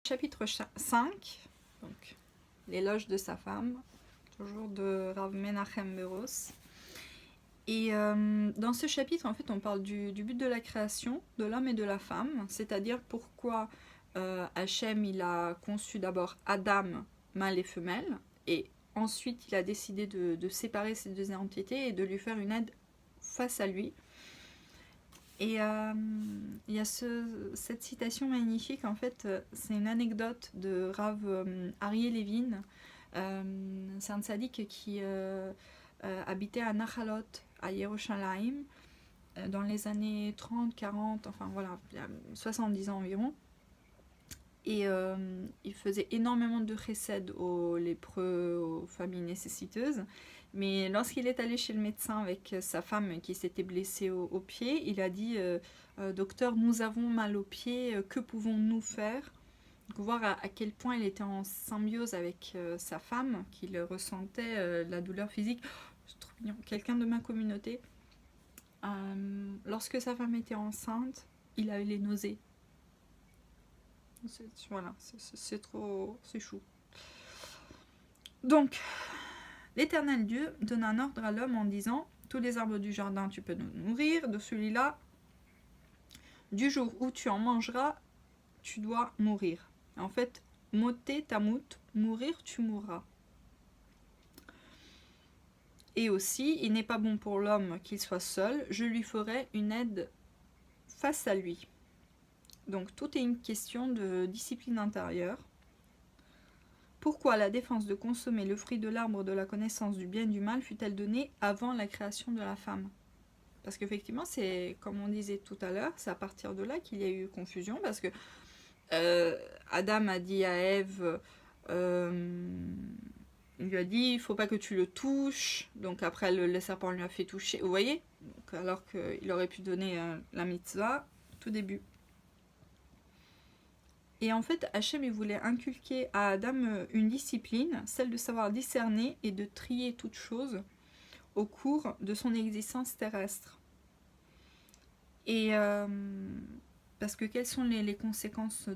chapitre 5, donc l'éloge de sa femme, toujours de Rav Menachem Beros. Et dans ce chapitre, en fait, on parle du but de la création, de l'homme et de la femme, c'est-à-dire pourquoi Hachem, il a conçu d'abord Adam, mâle et femelle, et ensuite il a décidé de séparer ces deux entités et de lui faire une aide face à lui. Et il y a cette citation magnifique, en fait, c'est une anecdote de Rav Aryeh Levin. C'est un tzaddik qui habitait à Nachalot, à Yerushalayim, dans les années 30, 40, enfin voilà, 70 ans environ. Et il faisait énormément de chesed aux lépreux, aux familles nécessiteuses. Mais lorsqu'il est allé chez le médecin avec sa femme qui s'était blessée au pied, il a dit docteur, nous avons mal au pied, que pouvons-nous faire? Donc, voir à quel point il était en symbiose avec sa femme, qu'il ressentait la douleur physique. C'est trop mignon. Quelqu'un de ma communauté, lorsque sa femme était enceinte, il avait les nausées. Voilà, c'est trop, c'est chou. Donc, l'Éternel Dieu donne un ordre à l'homme en disant « Tous les arbres du jardin, tu peux nous nourrir. De celui-là, du jour où tu en mangeras, tu dois mourir. » En fait, « moté tamut » mourir, tu mourras. Et aussi, il n'est pas bon pour l'homme qu'il soit seul. Je lui ferai une aide face à lui. Donc, tout est une question de discipline intérieure. Pourquoi la défense de consommer le fruit de l'arbre de la connaissance du bien et du mal fut-elle donnée avant la création de la femme? Parce qu'effectivement, c'est, comme on disait tout à l'heure, c'est à partir de là qu'il y a eu confusion, parce que Adam a dit à Ève, il lui a dit, il ne faut pas que tu le touches, donc après le serpent lui a fait toucher, vous voyez? Donc, alors qu'il aurait pu donner la mitzvah tout début. Et en fait, Hachem, il voulait inculquer à Adam une discipline, celle de savoir discerner et de trier toutes choses au cours de son existence terrestre. Et parce que quelles sont les conséquences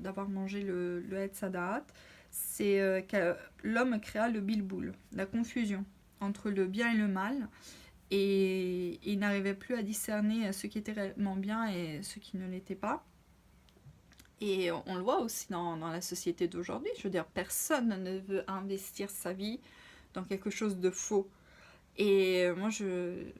d'avoir mangé le Etz Hadaat? C'est que l'homme créa le bilboul, la confusion entre le bien et le mal, et il n'arrivait plus à discerner ce qui était réellement bien et ce qui ne l'était pas. Et on le voit aussi dans la société d'aujourd'hui. Je veux dire, personne ne veut investir sa vie dans quelque chose de faux. Et moi, je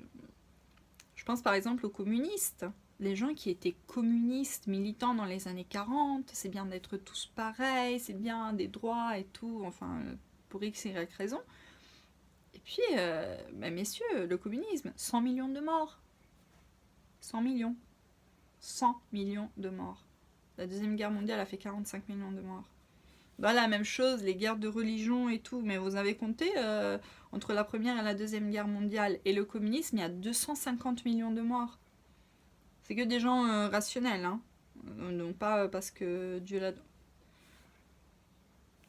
pense par exemple aux communistes. Les gens qui étaient communistes, militants dans les années 40, c'est bien d'être tous pareils, c'est bien des droits et tout, enfin, pour X, Y raison. Et puis, messieurs, le communisme, 100 millions de morts. 100 millions. 100 millions de morts. La Deuxième Guerre mondiale a fait 45 millions de morts. Bah, la même chose, les guerres de religion et tout. Mais vous avez compté, entre la Première et la Deuxième Guerre mondiale et le communisme, il y a 250 millions de morts. C'est que des gens rationnels, hein. Non pas parce que Dieu l'a...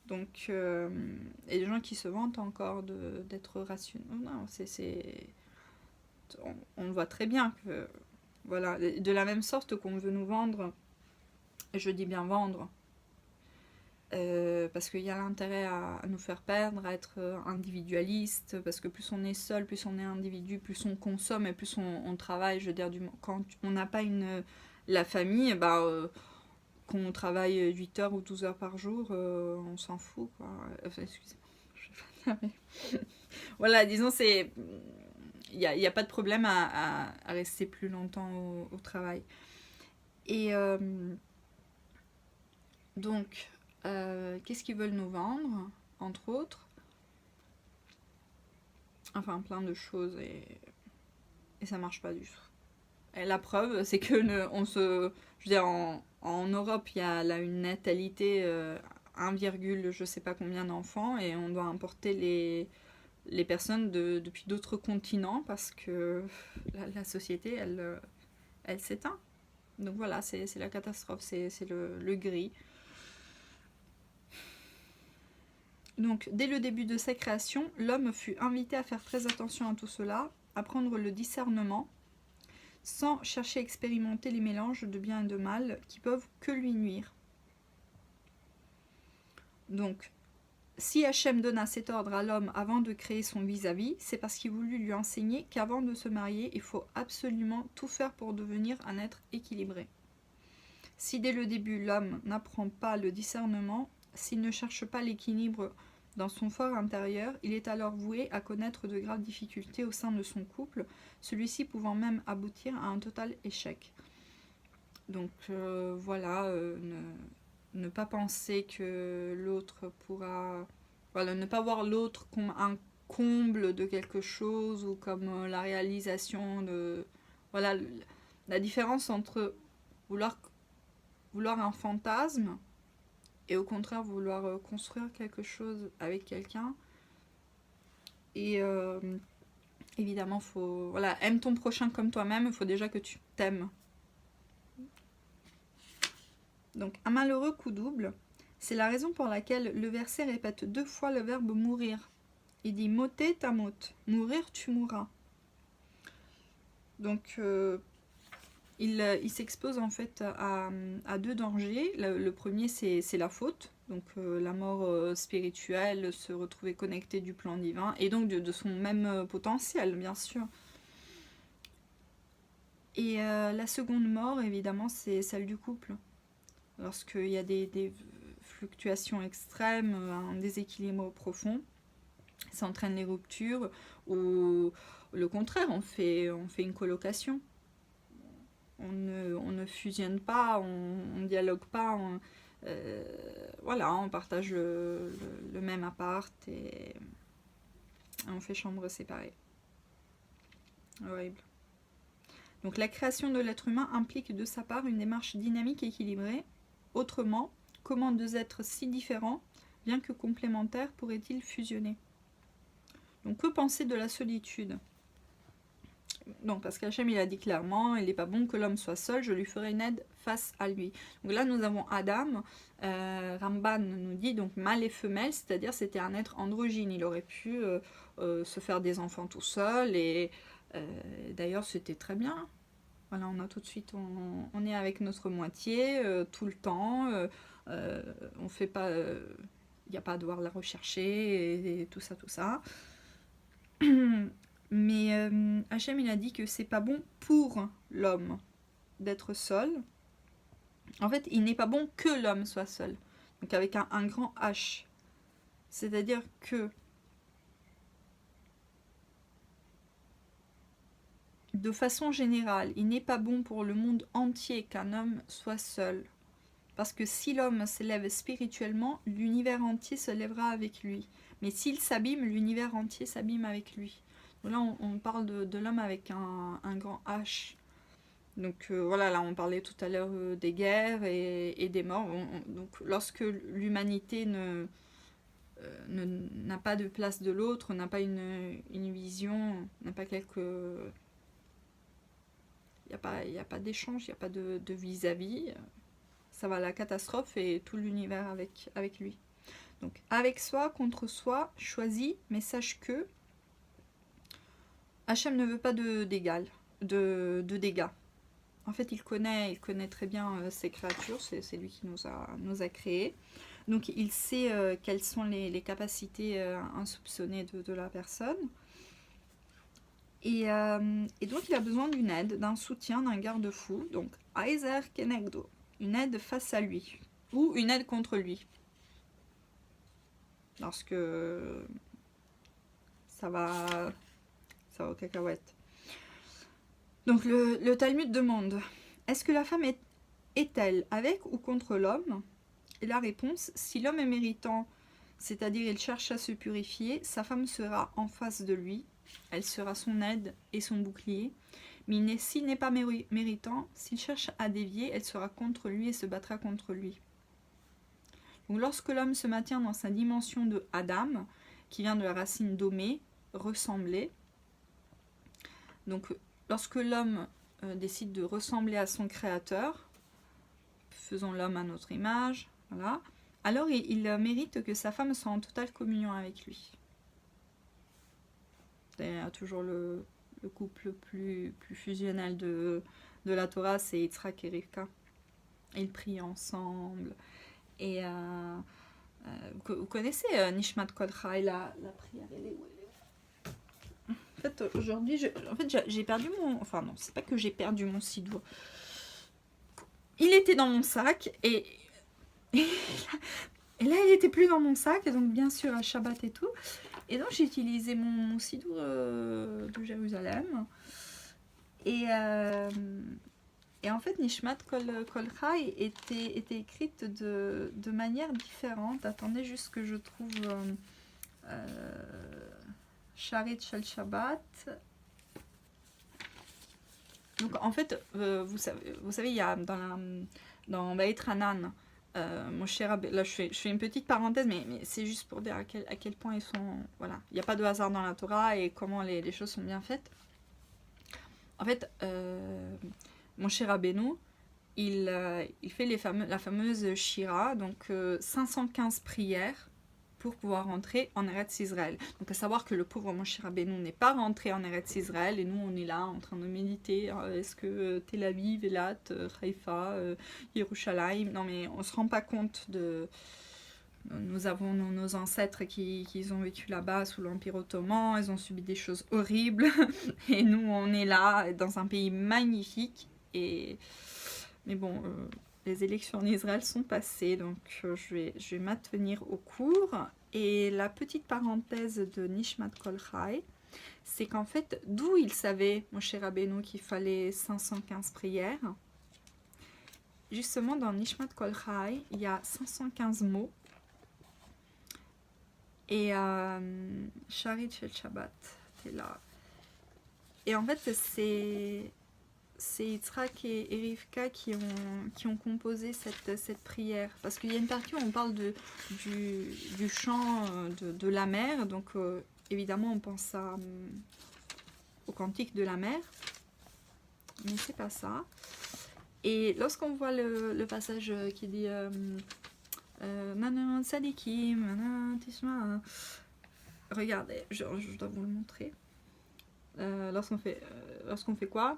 Donc, et des gens qui se vantent encore d'être rationnels. Non, on voit très bien que... Voilà, de la même sorte qu'on veut nous vendre... Et je dis bien vendre, parce qu'il y a l'intérêt à nous faire perdre, à être individualiste, parce que plus on est seul, plus on est individu, plus on consomme et plus on travaille. Je veux dire, quand on n'a pas la famille, bah, qu'on travaille 8 heures ou 12 heures par jour, on s'en fout, quoi. Excusez-moi, je vais pas... Voilà, disons, c'est... Il n'y a pas de problème à rester plus longtemps au travail. Et... Donc, qu'est-ce qu'ils veulent nous vendre, entre autres? Enfin, plein de choses, et ça marche pas du tout. Et la preuve, c'est que je veux dire, en Europe, il y a là une natalité 1, je sais pas combien d'enfants, et on doit importer les personnes depuis d'autres continents parce que la société, elle s'éteint. Donc voilà, c'est la catastrophe, c'est le gris. Donc, dès le début de sa création, l'homme fut invité à faire très attention à tout cela, à prendre le discernement, sans chercher à expérimenter les mélanges de bien et de mal qui peuvent que lui nuire. Donc, si Hachem donna cet ordre à l'homme avant de créer son vis-à-vis, c'est parce qu'il voulut lui enseigner qu'avant de se marier, il faut absolument tout faire pour devenir un être équilibré. Si dès le début l'homme n'apprend pas le discernement, s'il ne cherche pas l'équilibre dans son fort intérieur, il est alors voué à connaître de graves difficultés au sein de son couple, celui-ci pouvant même aboutir à un total échec. Donc voilà, ne pas penser que l'autre pourra... Voilà, ne pas voir l'autre comme un comble de quelque chose ou comme la réalisation de... Voilà, la différence entre vouloir un fantasme et au contraire vouloir construire quelque chose avec quelqu'un. Et évidemment, faut... Voilà, aime ton prochain comme toi-même, il faut déjà que tu t'aimes. Donc, un malheureux coup double, c'est la raison pour laquelle le verset répète 2 fois le verbe mourir. Il dit moté tamot, mourir tu mourras. Donc, il s'expose en fait à 2 dangers. Le premier, c'est la faute, donc la mort spirituelle, se retrouver connecté du plan divin, et donc de son même potentiel, bien sûr. Et la seconde mort, évidemment, c'est celle du couple. Lorsqu'il y a des fluctuations extrêmes, un déséquilibre profond, ça entraîne les ruptures, ou le contraire, on fait une colocation. On ne fusionne pas, on ne dialogue pas, voilà, on partage le même appart et on fait chambre séparée. Horrible. Donc la création de l'être humain implique de sa part une démarche dynamique et équilibrée. Autrement, comment 2 êtres si différents, bien que complémentaires, pourraient-ils fusionner? Donc que penser de la solitude? Donc parce qu'Hachem il a dit clairement, il n'est pas bon que l'homme soit seul, je lui ferai une aide face à lui. Donc là nous avons Adam, Ramban nous dit donc mâle et femelle, c'est-à-dire c'était un être androgyne, il aurait pu se faire des enfants tout seul, et d'ailleurs c'était très bien. Voilà, on a tout de suite, on est avec notre moitié tout le temps, on fait pas, il n'y a pas à devoir la rechercher et tout ça, tout ça. Mais Hachem il a dit que c'est pas bon pour l'homme d'être seul. En fait, il n'est pas bon que l'homme soit seul. Donc avec un grand H. C'est-à-dire que de façon générale, il n'est pas bon pour le monde entier qu'un homme soit seul. Parce que si l'homme s'élève spirituellement, l'univers entier se lèvera avec lui. Mais s'il s'abîme, l'univers entier s'abîme avec lui. Donc là, on parle de l'homme avec un grand H. Donc voilà, là on parlait tout à l'heure des guerres et des morts. Donc lorsque l'humanité n'a pas de place de l'autre, n'a pas une vision, n'a pas quelque... Il n'y a pas d'échange, il n'y a pas de vis-à-vis. Ça va à la catastrophe et tout l'univers avec lui. Donc avec soi, contre soi, choisis, mais sache que Hachem ne veut pas de dégâts. En fait, il connaît très bien ses créatures, c'est lui qui nous a créés. Donc il sait quelles sont les capacités insoupçonnées de la personne. Et donc il a besoin d'une aide, d'un soutien, d'un garde-fou. Donc Aizer Kenegdo, une aide face à lui, ou une aide contre lui. Lorsque ça va aux cacahuètes. Donc le Talmud demande, est-ce que la femme est-elle avec ou contre l'homme? Et la réponse, si l'homme est méritant, c'est-à-dire il cherche à se purifier, sa femme sera en face de lui, elle sera son aide et son bouclier. Mais s'il n'est pas méritant, s'il cherche à dévier, elle sera contre lui et se battra contre lui. Donc lorsque l'homme se maintient dans sa dimension de Adam, qui vient de la racine domé, ressembler, donc lorsque l'homme décide de ressembler à son créateur, faisons l'homme à notre image, voilà, alors il mérite que sa femme soit en totale communion avec lui. C'est toujours le couple plus fusionnel de la Torah, c'est Yitzhak et Rivka. Ils prient ensemble. Et Vous connaissez Nishmat Kol Chai, la prière, elle est où? En fait, aujourd'hui, j'ai perdu mon... Enfin non, c'est pas que j'ai perdu mon sidour. Il était dans mon sac et là, il était plus dans mon sac, et donc bien sûr à Shabbat et tout. Et donc j'ai utilisé mon sidour de Jérusalem. Et en fait, Nishmat Kol Chai était écrite de manière différente. Attendez juste que je trouve Sharit Shel Shabbat. Donc en fait, vous savez, il y a dans Beit Hanan, mon cher Abbé, là je fais une petite parenthèse, mais c'est juste pour dire à quel point ils sont... Voilà, il n'y a pas de hasard dans la Torah et comment les choses sont bien faites. En fait, mon cher Rabbeinu, il fait la fameuse Shira, donc 515 prières pour pouvoir rentrer en Eretz Israël. Donc à savoir que le pauvre Moshe Rabbeinu n'est pas rentré en Eretz Israël et nous on est là en train de méditer. Est-ce que Tel Aviv, Elat, Haïfa, Yerushalayim... Non mais on se rend pas compte de... Nous avons nos ancêtres qui ont vécu là-bas sous l'Empire ottoman, ils ont subi des choses horribles et nous on est là dans un pays magnifique. Mais bon, les élections en Israël sont passées, donc je vais m'attenir au cours. Et la petite parenthèse de Nishmat Kol Chai, c'est qu'en fait, d'où il savait, Moshe Rabbeinu, qu'il fallait 515 prières. Justement, dans Nishmat Kol Chai, il y a 515 mots. Et Sharit Shel Shabbat, c'est là. Et en fait, c'est Yitzhak et Rivka qui ont composé cette prière. Parce qu'il y a une partie où on parle du chant de la mer. Donc évidemment on pense au cantique de la mer. Mais c'est pas ça. Et lorsqu'on voit le passage qui dit Manan Sadikim, Manan Tishma, regardez, je dois vous le montrer. Lorsqu'on fait quoi?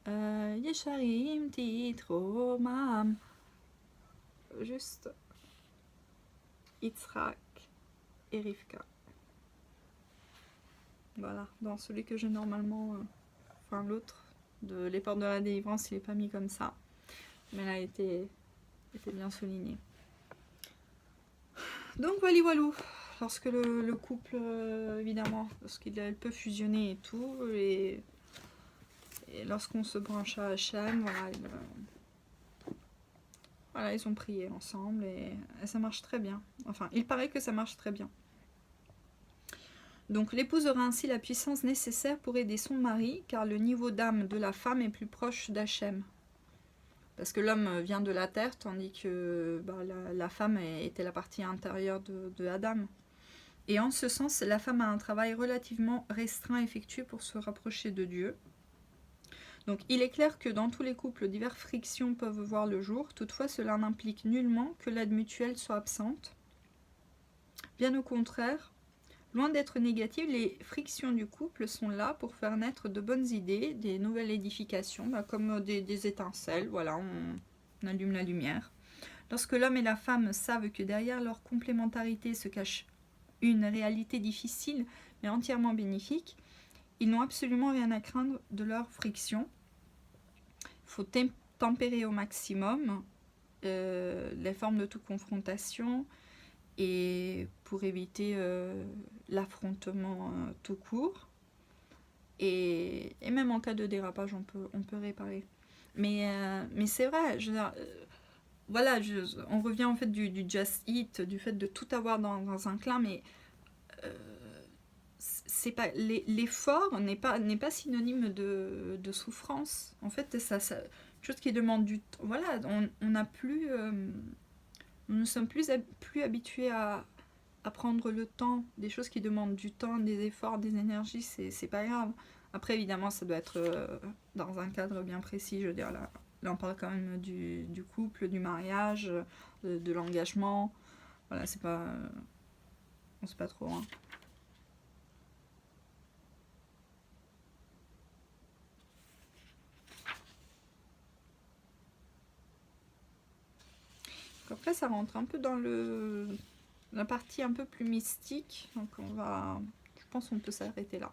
Yesharim Titromam. Juste Yitzhak et Rivka. Voilà, dans celui que j'ai normalement, enfin l'autre de les portes de la délivrance, il n'est pas mis comme ça, mais là il était bien souligné. Donc voilà, lorsque le couple, évidemment, lorsqu'il peut fusionner et tout, et lorsqu'on se branche à Hachem, voilà, ils ont prié ensemble et ça marche très bien. Enfin, il paraît que ça marche très bien. Donc l'épouse aura ainsi la puissance nécessaire pour aider son mari, car le niveau d'âme de la femme est plus proche d'Hachem. Parce que l'homme vient de la terre, tandis que la femme était la partie intérieure de Adam. Et en ce sens, la femme a un travail relativement restreint à effectuer pour se rapprocher de Dieu. Donc il est clair que dans tous les couples, diverses frictions peuvent voir le jour. Toutefois, cela n'implique nullement que l'aide mutuelle soit absente. Bien au contraire, loin d'être négatives, les frictions du couple sont là pour faire naître de bonnes idées, des nouvelles édifications, comme des étincelles. Voilà, on allume la lumière. Lorsque l'homme et la femme savent que derrière leur complémentarité se cache une réalité difficile mais entièrement bénéfique, ils n'ont absolument rien à craindre de leur friction. Il faut tempérer au maximum les formes de toute confrontation et pour éviter l'affrontement tout court. Et même en cas de dérapage, on peut réparer. Mais c'est vrai, je veux dire, voilà, on revient en fait du just eat, du fait de tout avoir dans un clan, mais c'est pas l'effort n'est pas synonyme de souffrance. En fait, ça chose qui demande du temps. Voilà, on n'a plus, nous ne sommes plus habitués à prendre le temps, des choses qui demandent du temps, des efforts, des énergies, c'est pas grave. Après, évidemment, ça doit être dans un cadre bien précis. Je veux dire, là on parle quand même du couple, du mariage, de l'engagement. Voilà, c'est pas, on sait pas trop. Hein. Après, ça rentre un peu dans le la partie un peu plus mystique. Donc on va, je pense qu'on peut s'arrêter là.